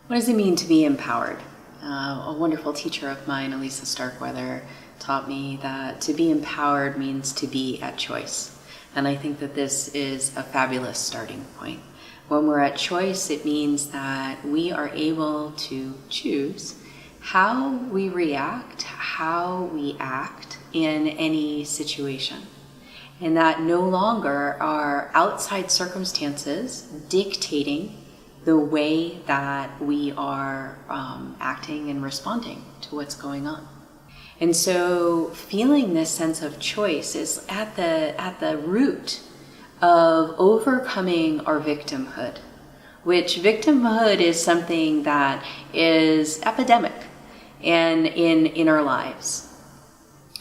What does it mean to be empowered? A wonderful teacher of mine, Elisa Starkweather, taught me that to be empowered means to be at choice. And I think that this is a fabulous starting point. When we're at choice, it means that we are able to choose how we react, how we act in any situation. And that no longer are outside circumstances dictating the way that we are acting and responding to what's going on. And so feeling this sense of choice is at the root of overcoming our victimhood, which victimhood is something that is epidemic and in our lives.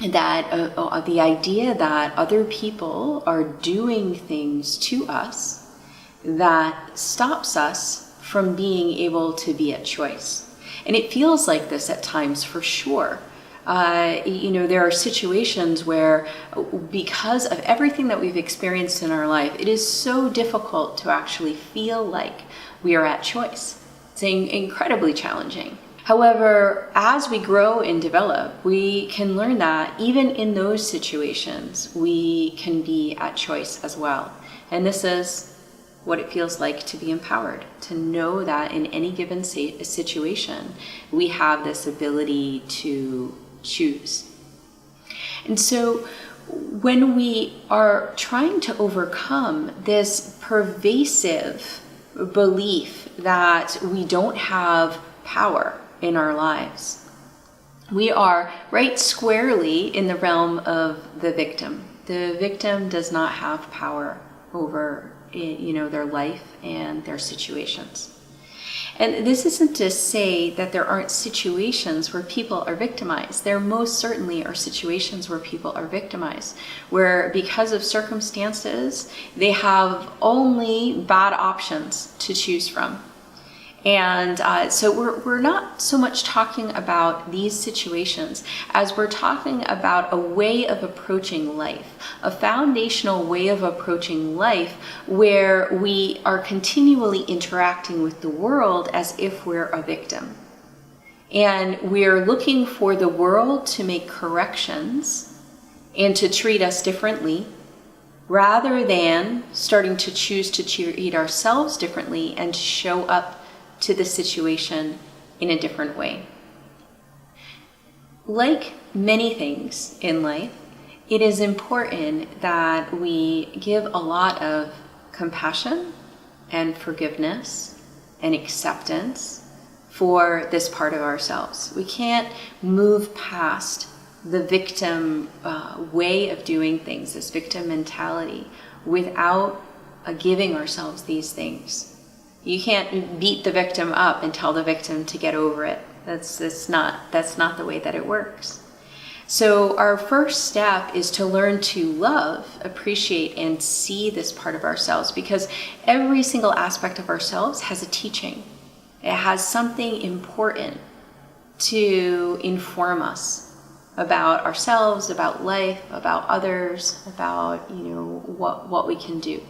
That the idea that other people are doing things to us that stops us from being able to be at choice. And it feels like this at times for sure. There are situations where, because of everything that we've experienced in our life, it is so difficult to actually feel like we are at choice. It's incredibly challenging. However, as we grow and develop, we can learn that even in those situations, we can be at choice as well. And this is what it feels like to be empowered, to know that in any given situation, we have this ability to choose. And so when we are trying to overcome this pervasive belief that we don't have power in our lives, we are right squarely in the realm of the victim. The victim does not have power over their life and their situations. And this isn't to say that there aren't situations where people are victimized. There most certainly are situations where people are victimized, where because of circumstances, they have only bad options to choose from. And so we're not so much talking about these situations as we're talking about a way of approaching life, a foundational way of approaching life where we are continually interacting with the world as if we're a victim. And we're looking for the world to make corrections and to treat us differently, rather than starting to choose to treat ourselves differently and to show up to the situation in a different way. Like many things in life, it is important that we give a lot of compassion and forgiveness and acceptance for this part of ourselves. We can't move past the victim way of doing things, this victim mentality, without giving ourselves these things. You can't beat the victim up and tell the victim to get over it. That's not the way that it works. So our first step is to learn to love, appreciate, and see this part of ourselves, because every single aspect of ourselves has a teaching. It has something important to inform us about ourselves, about life, about others, about what we can do.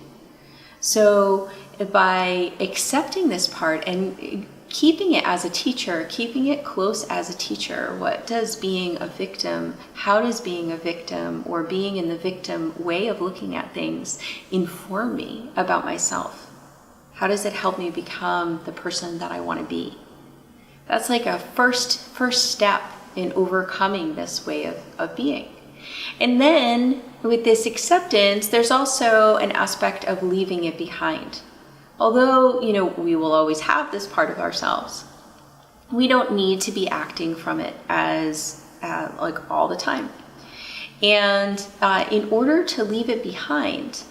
So by accepting this part and keeping it as a teacher, keeping it close as a teacher, what does being a victim, how does being a victim or being in the victim way of looking at things inform me about myself? How does it help me become the person that I want to be? That's like a first step in overcoming this way of being. And then with this acceptance, there's also an aspect of leaving it behind. Although, we will always have this part of ourselves, we don't need to be acting from it as like all the time. And in order to leave it behind,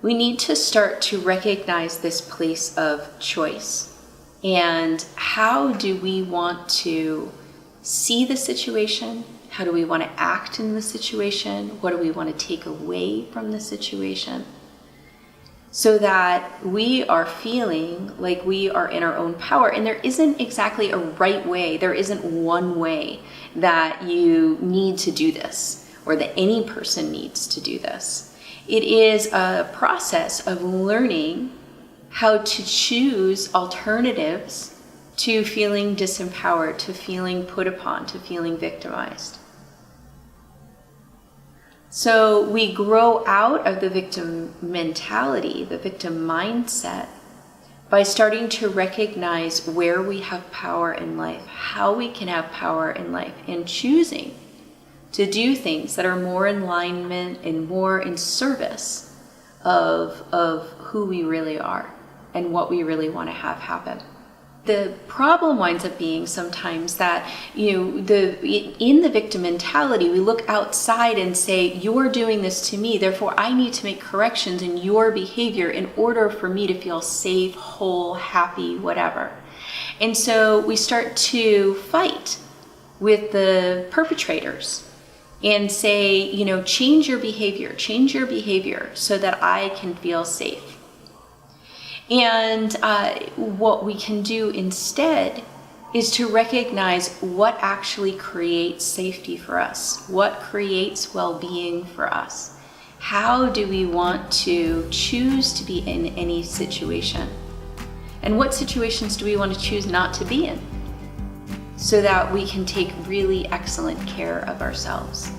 we need to start to recognize this place of choice. And how do we want to see the situation? How do we want to act in the situation? What do we want to take away from the situation? So that we are feeling like we are in our own power. And there isn't exactly a right way. There isn't one way that you need to do this, or that any person needs to do this. It is a process of learning how to choose alternatives to feeling disempowered, to feeling put upon, to feeling victimized. So we grow out of the victim mentality, the victim mindset, by starting to recognize where we have power in life, how we can have power in life, and choosing to do things that are more in alignment and more in service of who we really are and what we really want to have happen. The problem winds up being sometimes that, in the victim mentality, we look outside and say, you're doing this to me, therefore I need to make corrections in your behavior in order for me to feel safe, whole, happy, whatever. And so we start to fight with the perpetrators and say, change your behavior so that I can feel safe. And what we can do instead is to recognize what actually creates safety for us, what creates well-being for us. How do we want to choose to be in any situation? And what situations do we want to choose not to be in, so that we can take really excellent care of ourselves?